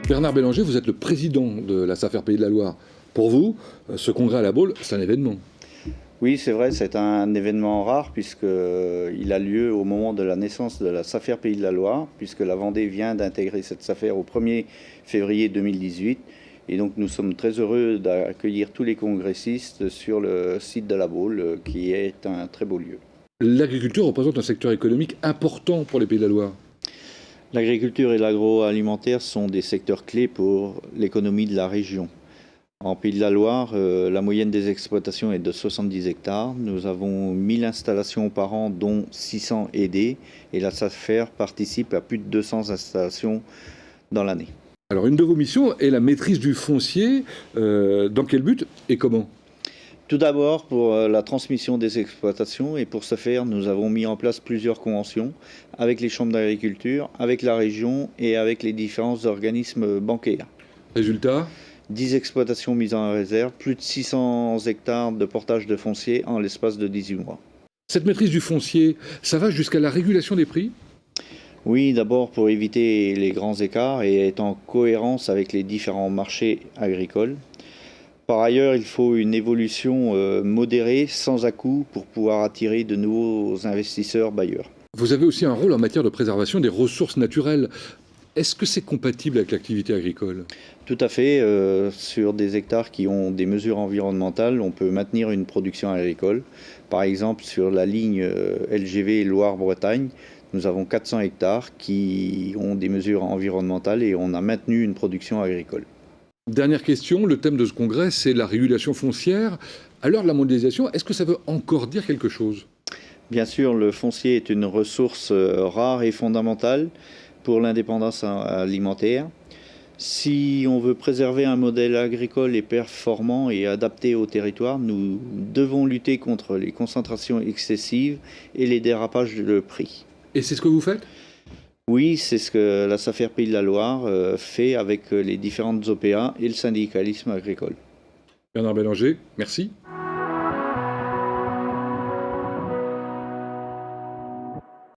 Bernard Bélanger, vous êtes le président de la SAFER Pays de la Loire. Pour vous, ce congrès à la Baule, c'est un événement. Oui, c'est vrai, c'est un événement rare puisqu'il a lieu au moment de la naissance de la SAFER Pays de la Loire, puisque la Vendée vient d'intégrer cette SAFER au 1er février 2018. Et donc nous sommes très heureux d'accueillir tous les congressistes sur le site de la Baule, qui est un très beau lieu. L'agriculture représente un secteur économique important pour les Pays de la Loire. L'agriculture et l'agroalimentaire sont des secteurs clés pour l'économie de la région. En Pays de la Loire, la moyenne des exploitations est de 70 hectares. Nous avons 1000 installations par an, dont 600 aidées. Et la SAFER participe à plus de 200 installations dans l'année. Alors, une de vos missions est la maîtrise du foncier. Dans quel but et comment ? Tout d'abord pour la transmission des exploitations, et pour ce faire, nous avons mis en place plusieurs conventions avec les chambres d'agriculture, avec la région et avec les différents organismes bancaires. Résultat ? 10 exploitations mises en réserve, plus de 600 hectares de portage de foncier en l'espace de 18 mois. Cette maîtrise du foncier, ça va jusqu'à la régulation des prix ? Oui, d'abord pour éviter les grands écarts et être en cohérence avec les différents marchés agricoles. Par ailleurs, il faut une évolution modérée, sans à-coups, pour pouvoir attirer de nouveaux investisseurs bailleurs. Vous avez aussi un rôle en matière de préservation des ressources naturelles. Est-ce que c'est compatible avec l'activité agricole ? Tout à fait. Sur des hectares qui ont des mesures environnementales, on peut maintenir une production agricole. Par exemple, sur la ligne LGV Loire-Bretagne, nous avons 400 hectares qui ont des mesures environnementales et on a maintenu une production agricole. Dernière question, le thème de ce congrès, c'est la régulation foncière. À l'heure de la mondialisation, est-ce que ça veut encore dire quelque chose ? Bien sûr, le foncier est une ressource rare et fondamentale pour l'indépendance alimentaire. Si on veut préserver un modèle agricole et performant et adapté au territoire, nous devons lutter contre les concentrations excessives et les dérapages de prix. Et c'est ce que vous faites ? Oui, c'est ce que la SAFER Pays de la Loire fait avec les différentes OPA et le syndicalisme agricole. Bernard Bélanger, merci.